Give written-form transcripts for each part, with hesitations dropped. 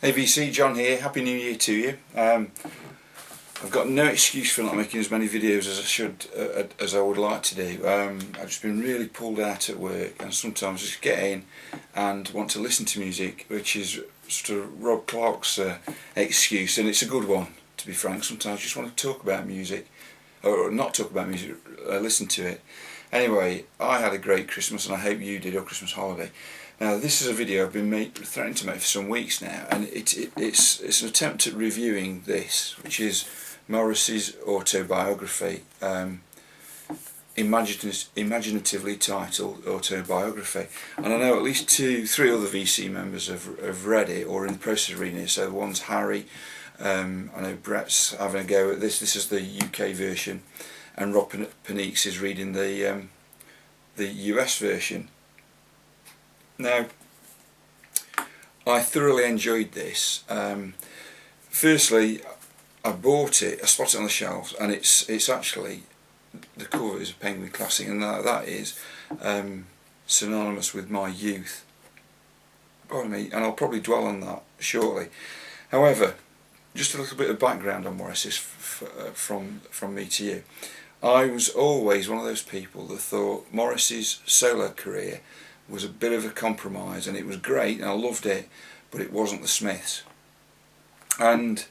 Hey VC, John here. Happy New Year to you. I've got no excuse for not making as many videos as I should, as I would like to do. I've just been really pulled out at work, and sometimes just get in and want to listen to music, which is sort of Rob Clark's excuse, and it's a good one, to be frank. Sometimes I just want to talk about music, or not talk about music, listen to it. Anyway, I had a great Christmas, and I hope you did, or Christmas holiday. Now, this is a video I've been threatening to make for some weeks now, and it's an attempt at reviewing this, which is Morrissey's Autobiography, imaginatively titled Autobiography. And I know at least three other VC members have read it or are in the process of reading it. So one's Harry, I know Brett's having a go at this. This is the UK version, and Rob Paniques is reading the US version. Now, I thoroughly enjoyed this. Firstly, I bought it, I spotted it on the shelves, and it's actually, the cover is a Penguin Classic, and that is synonymous with my youth. Pardon me, and I'll probably dwell on that shortly. However, just a little bit of background on Morrissey from me to you. I was always one of those people that thought Morrissey's solo career was a bit of a compromise, and it was great and I loved it, but it wasn't the Smiths. And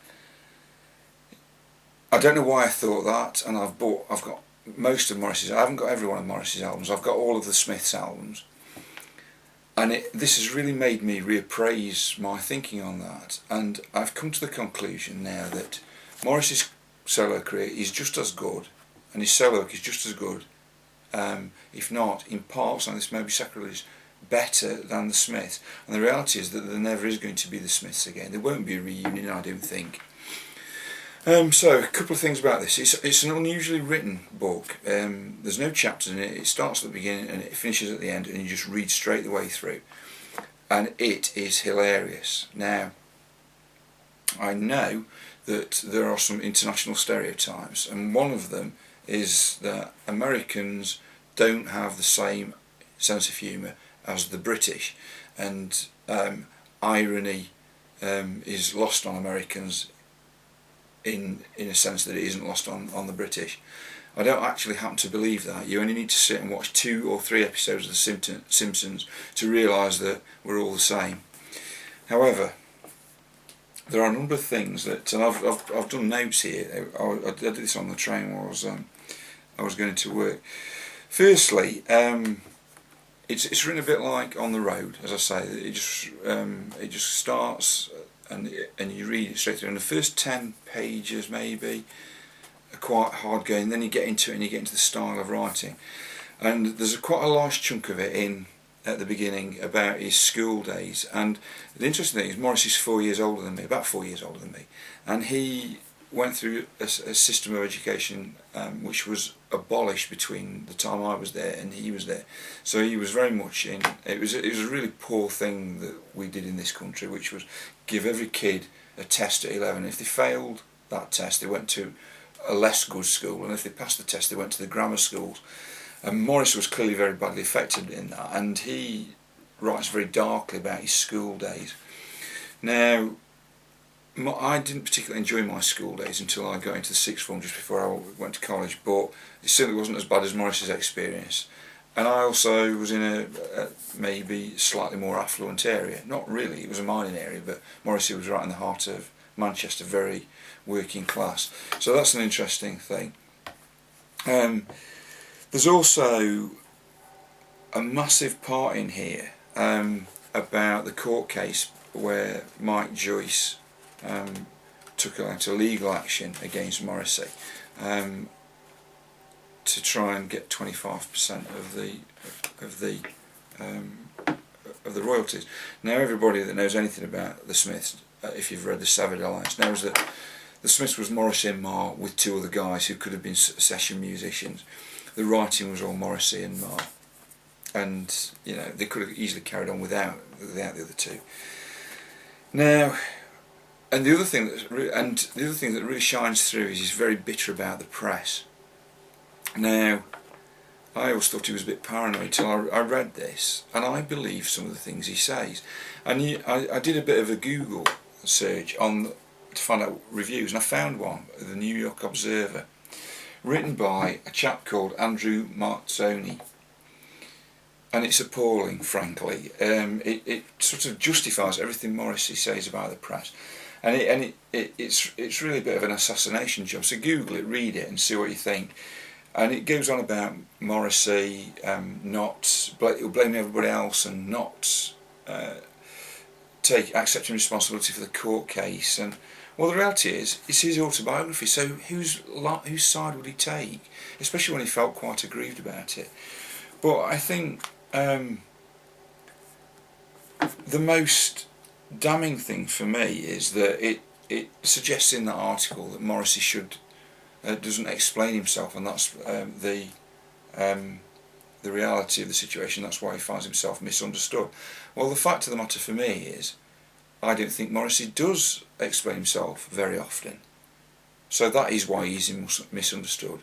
I don't know why I thought that, and I've got most of Morrissey's. I haven't got every one of Morrissey's albums. I've got all of the Smiths albums, and this has really made me reappraise my thinking on that. And I've come to the conclusion now that Morrissey's solo career is just as good, and his solo work is just as good, if not in parts, and this may be sacrilege, better than the Smiths. And the reality is that there never is going to be the Smiths again. There won't be a reunion, I don't think. So a couple of things about this. It's an unusually written book. There's no chapters in it. It starts at the beginning and it finishes at the end, and you just read straight the way through. And it is hilarious. Now, I know that there are some international stereotypes, and one of them is that Americans don't have the same sense of humour as the British, and irony is lost on Americans in a sense that it isn't lost on the British. I don't actually happen to believe that. You only need to sit and watch 2 or 3 episodes of The Simpsons to realise that we're all the same. However, there are a number of things that, and I've done notes here. I did this on the train while I was going to work. Firstly, it's written a bit like On the Road, as I say. It just starts and you read it straight through. And the first 10 pages maybe are quite hard going. Then you get into it and you get into the style of writing. And there's quite a large chunk of it in at the beginning about his school days. And the interesting thing is Morrissey's 4 years older than me, about 4 years older than me, and he went through a system of education which was abolished between the time I was there and he was there. So he was very much in. It was a really poor thing that we did in this country, which was give every kid a test at 11. If they failed that test, they went to a less good school, and if they passed the test, they went to the grammar schools. And Morris was clearly very badly affected in that, and he writes very darkly about his school days. Now, I didn't particularly enjoy my school days until I got into the sixth form, just before I went to college, but it certainly wasn't as bad as Morris's experience. And I also was in a maybe slightly more affluent area. Not really, it was a mining area, but Morrissey was right in the heart of Manchester, very working class. So that's an interesting thing. There's also a massive part in here about the court case where Mike Joyce took out a legal action against Morrissey to try and get 25% of the royalties. Now, everybody that knows anything about the Smiths, if you've read the Savage Alliance, knows that the Smiths was Morrissey and Marr with 2 other guys who could have been session musicians. The writing was all Morrissey and Marr, and you know they could have easily carried on without the other 2. Now, and the other thing that really shines through is he's very bitter about the press. Now, I always thought he was a bit paranoid until I read this, and I believe some of the things he says. And I did a bit of a Google search to find out reviews, and I found one, the New York Observer, written by a chap called Andrew Martzoni, and it's appalling, frankly. It sort of justifies everything Morrissey says about the press, and it's really a bit of an assassination job. So Google it, read it, and see what you think. And it goes on about Morrissey not blaming everybody else and not accepting responsibility for the court case. And well, the reality is, it's his autobiography. So whose side would he take? Especially when he felt quite aggrieved about it. But I think the most damning thing for me is that it suggests in that article that Morrissey doesn't explain himself, and that's the reality of the situation. That's why he finds himself misunderstood. Well, the fact of the matter for me is, I don't think Morrissey does explain himself very often. So that is why he's misunderstood.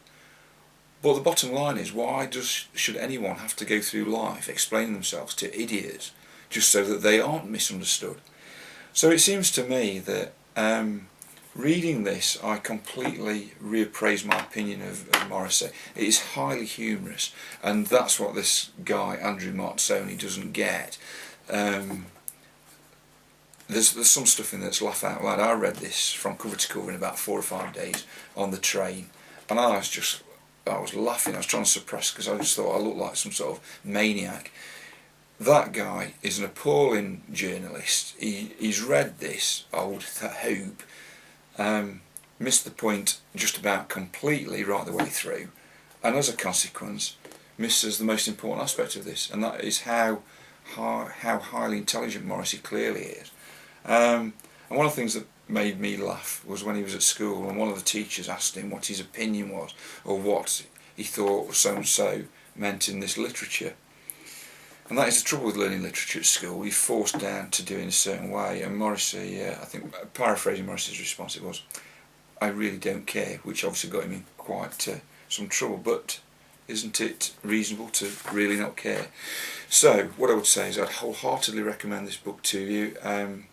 But the bottom line is, why should anyone have to go through life explaining themselves to idiots just so that they aren't misunderstood? So it seems to me that reading this, I completely reappraise my opinion of Morrissey. It is highly humorous, and that's what this guy, Andrew Martzoni, doesn't get. There's some stuff in there that's laugh out loud. I read this from cover to cover in about 4 or 5 days on the train, and I was laughing. I was trying to suppress because I just thought I looked like some sort of maniac. That guy is an appalling journalist. He's read this old hoop, missed the point just about completely right the way through, and as a consequence misses the most important aspect of this, and that is how highly intelligent Morrissey clearly is. And one of the things that made me laugh was when he was at school and one of the teachers asked him what his opinion was, or what he thought so and so meant in this literature. And that is the trouble with learning literature at school. You're forced down to do it in a certain way. And Morrissey, I think, paraphrasing Morrissey's response, it was, "I really don't care," which obviously got him in quite some trouble. But isn't it reasonable to really not care? So what I would say is I'd wholeheartedly recommend this book to you.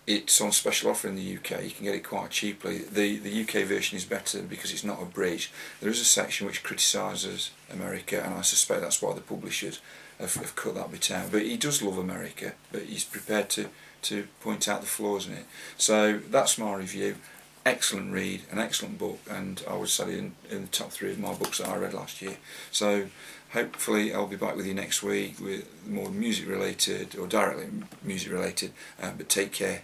It's on special offer in the UK. You can get it quite cheaply. The UK version is better because it's not abridged. There is a section which criticises America, and I suspect that's why the publishers have cut that bit out. But he does love America, but he's prepared to point out the flaws in it. So that's my review. Excellent read, an excellent book, and I would say in the top 3 of my books that I read last year. So hopefully I'll be back with you next week with more music related, or directly music related, but take care.